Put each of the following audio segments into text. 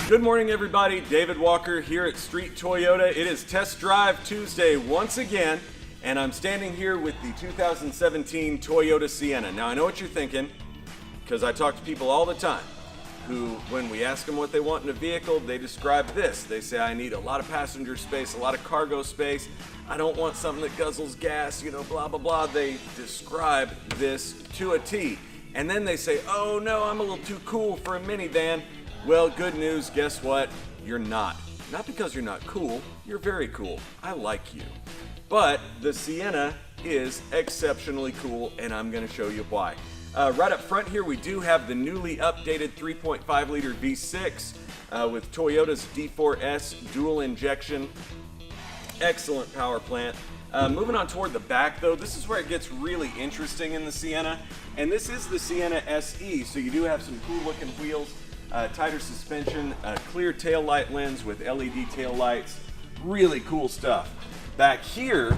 Good morning, everybody. David Walker here at Street Toyota. It is Test Drive Tuesday once again, and I'm standing here with the 2017 Toyota Sienna. Now, I know what you're thinking, because I talk to people all the time who, when we ask them what they want in a vehicle, they describe this. They say, I need a lot of passenger space, a lot of cargo space. I don't want something that guzzles gas, blah, blah, blah. They describe this to a T. And then they say, oh no, I'm a little too cool for a minivan. Well, good news, guess what? You're not. Not because you're not cool, you're very cool. I like you. But the Sienna is exceptionally cool, and I'm gonna show you why. Right up front here, we do have the newly updated 3.5 liter V6 with Toyota's D4S dual injection. Excellent power plant. Moving on toward the back though, this is where it gets really interesting in the Sienna. And this is the Sienna SE, so you do have some cool looking wheels. Tighter suspension, clear tail light lens with LED tail lights. Really cool stuff. Back here,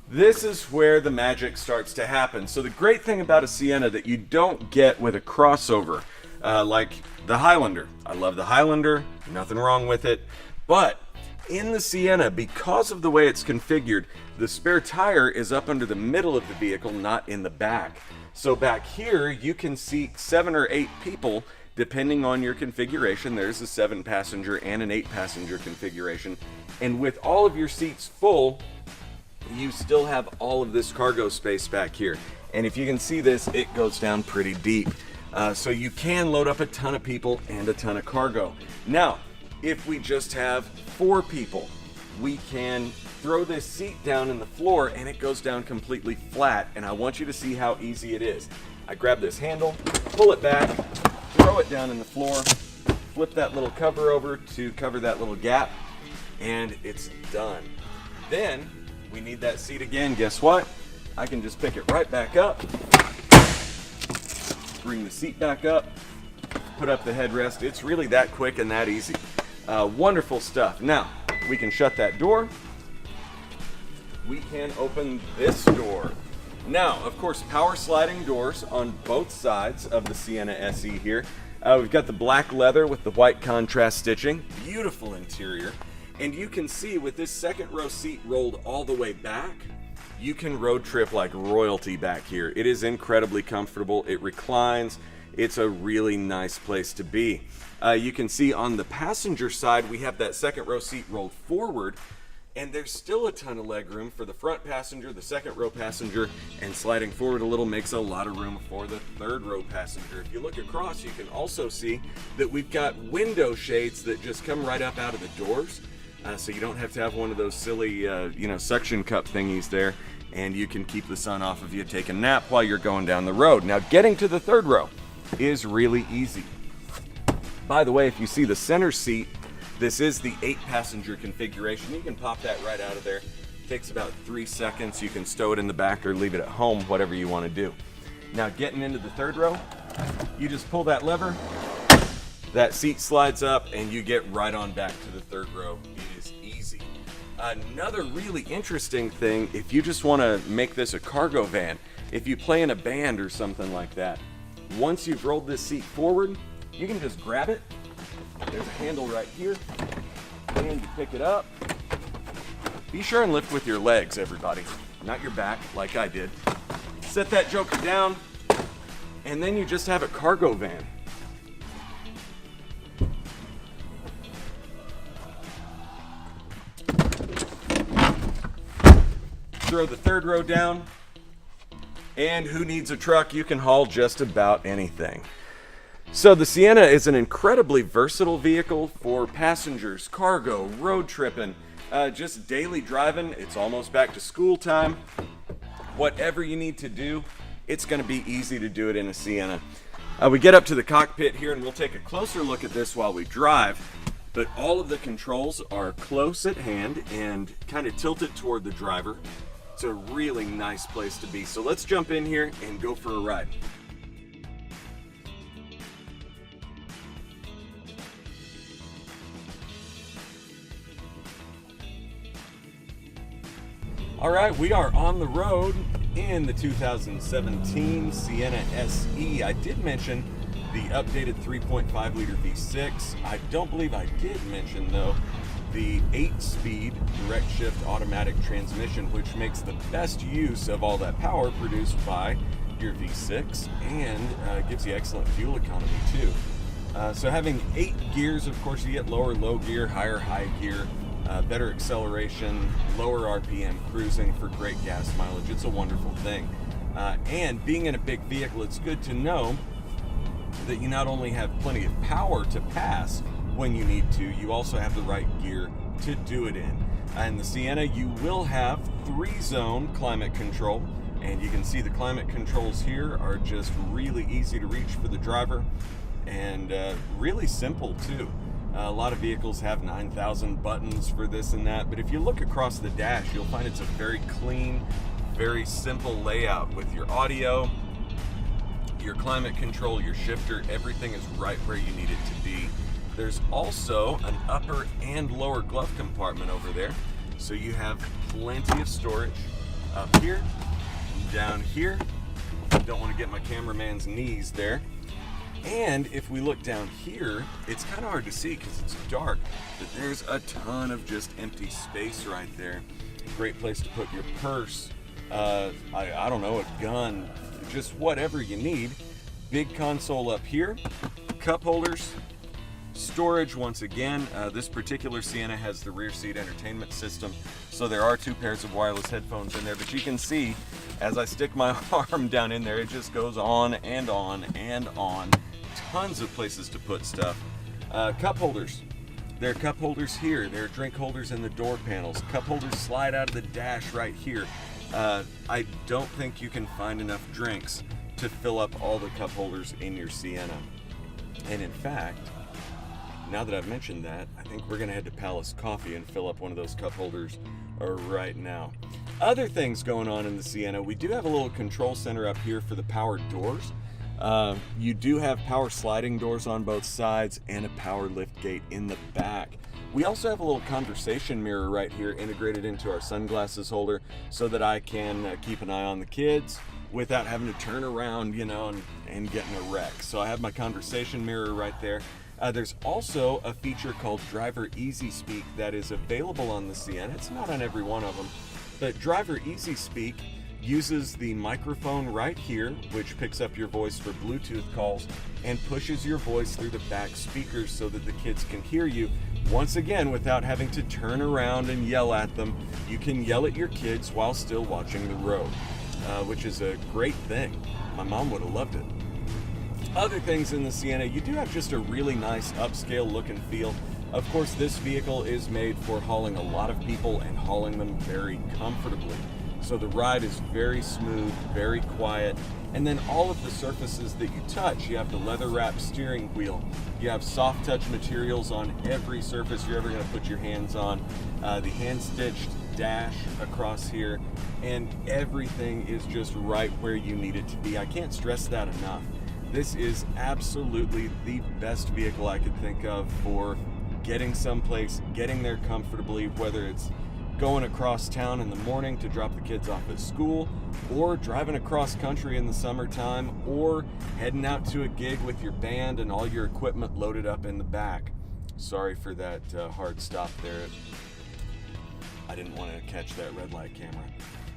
this is where the magic starts to happen. So the great thing about a Sienna that you don't get with a crossover, like the Highlander. I love the Highlander, nothing wrong with it. But in the Sienna, because of the way it's configured, the spare tire is up under the middle of the vehicle, not in the back. So back here, you can seat 7 or 8 people, depending on your configuration. There's a 7-passenger and an 8-passenger configuration. And with all of your seats full, you still have all of this cargo space back here. And if you can see this, it goes down pretty deep. So you can load up a ton of people and a ton of cargo. Now, if we just have 4 people, we can throw this seat down in the floor and it goes down completely flat. And I want you to see how easy it is. I grab this handle, pull it back, throw it down in the floor, flip that little cover over to cover that little gap, and it's done. Then we need that seat again. Guess what? I can just pick it right back up, bring the seat back up, put up the headrest. It's really that quick and that easy. Wonderful stuff. Now, we can shut that door. We can open this door. Now, of course, power sliding doors on both sides of the Sienna SE here. We've got the black leather with the white contrast stitching. Beautiful interior. And you can see with this second row seat rolled all the way back, you can road trip like royalty back here. It is incredibly comfortable. It reclines. It's a really nice place to be. You can see on the passenger side, we have that second row seat rolled forward, and there's still a ton of leg room for the front passenger, the second row passenger, and sliding forward a little makes a lot of room for the third row passenger. If you look across, you can also see that we've got window shades that just come right up out of the doors. So you don't have to have one of those silly, suction cup thingies there, and you can keep the sun off of you, take a nap while you're going down the road. Now, getting to the third row is really easy. By the way, if you see the center seat, this is the 8-passenger configuration. You can pop that right out of there. It takes about 3 seconds. You can stow it in the back or leave it at home, whatever you want to do. Now, getting into the third row, you just pull that lever, that seat slides up, and you get right on back to the third row. It is easy. Another really interesting thing, if you just want to make this a cargo van, if you play in a band or something like that, once you've rolled this seat forward, you can just grab it. There's a handle right here, and you pick it up. Be sure and lift with your legs, everybody, not your back, like I did. Set that joker down, and then you just have a cargo van. Throw the third row down, and who needs a truck? You can haul just about anything. So the Sienna is an incredibly versatile vehicle for passengers, cargo, road tripping, just daily driving. It's almost back to school time. Whatever you need to do, it's going to be easy to do it in a Sienna. We get up to the cockpit here and we'll take a closer look at this while we drive. But all of the controls are close at hand and kind of tilted toward the driver. It's a really nice place to be. So let's jump in here and go for a ride. All right, we are on the road in the 2017 Sienna SE. I did mention the updated 3.5 liter V6. I don't believe I did mention though the 8-speed direct shift automatic transmission, which makes the best use of all that power produced by your V6 and gives you excellent fuel economy too. So having 8 gears, of course, you get lower low gear, higher high gear, better acceleration, lower RPM cruising for great gas mileage. It's a wonderful thing. And being in a big vehicle, it's good to know that you not only have plenty of power to pass when you need to, you also have the right gear to do it in. In the Sienna, you will have 3-zone climate control, and you can see the climate controls here are just really easy to reach for the driver and really simple too. A lot of vehicles have 9,000 buttons for this and that, but if you look across the dash, you'll find it's a very clean, very simple layout with your audio, your climate control, your shifter. Everything is right where you need it to be. There's also an upper and lower glove compartment over there, so you have plenty of storage up here, down here. Don't want to get my cameraman's knees there. And if we look down here, it's kind of hard to see because it's dark, but there's a ton of just empty space right there. Great place to put your purse, I don't know, a gun, just whatever you need. Big console up here, cup holders, storage once again. This particular Sienna has the rear seat entertainment system, so there are 2 pairs of wireless headphones in there, but you can see as I stick my arm down in there, it just goes on and on and on. Tons of places to put stuff. Cup holders. There are cup holders here. There are drink holders in the door panels. Cup holders slide out of the dash right here. I don't think you can find enough drinks to fill up all the cup holders in your Sienna. And in fact, now that I've mentioned that, I think we're gonna head to Palace Coffee and fill up one of those cup holders right now. Other things going on in the Sienna, we do have a little control center up here for the power doors. You do have power sliding doors on both sides and a power lift gate in the back. We also have a little conversation mirror right here integrated into our sunglasses holder so that I can keep an eye on the kids without having to turn around, you know, and get in a wreck. So I have my conversation mirror right there. There's also a feature called Driver Easy Speak that is available on the Sienna. It's not on every one of them, but Driver Easy Speak uses the microphone right here, which picks up your voice for Bluetooth calls and pushes your voice through the back speakers so that the kids can hear you. Once again, without having to turn around and yell at them, you can yell at your kids while still watching the road, which is a great thing. My mom would have loved it. Other things in the Sienna, you do have just a really nice upscale look and feel. Of course, this vehicle is made for hauling a lot of people and hauling them very comfortably. So the ride is very smooth, very quiet, and then all of the surfaces that you touch, you have the leather wrapped steering wheel, you have soft touch materials on every surface you're ever going to put your hands on, the hand stitched dash across here, and everything is just right where you need it to be. I can't stress that enough. This is absolutely the best vehicle I could think of for getting someplace, getting there comfortably, whether it's going across town in the morning to drop the kids off at school, or driving across country in the summertime, or heading out to a gig with your band and all your equipment loaded up in the back. Sorry for that hard stop there. I didn't want to catch that red light camera.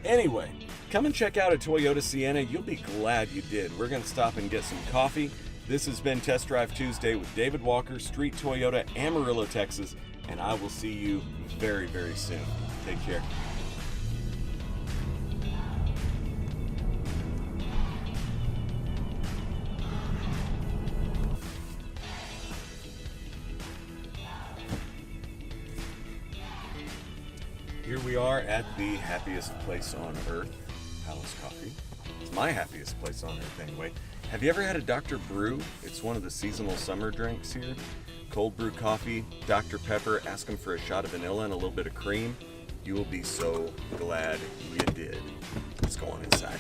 Anyway, come and check out a Toyota Sienna. You'll be glad you did. We're going to stop and get some coffee. This has been Test Drive Tuesday with David Walker, Street Toyota, Amarillo, Texas, and I will see you very, very soon. Take care. Here we are at the happiest place on earth, Palace Coffee. It's my happiest place on earth anyway. Have you ever had a Dr. Brew? It's one of the seasonal summer drinks here. Cold brew coffee, Dr. Pepper, ask them for a shot of vanilla and a little bit of cream. You will be so glad you did. Let's go on inside.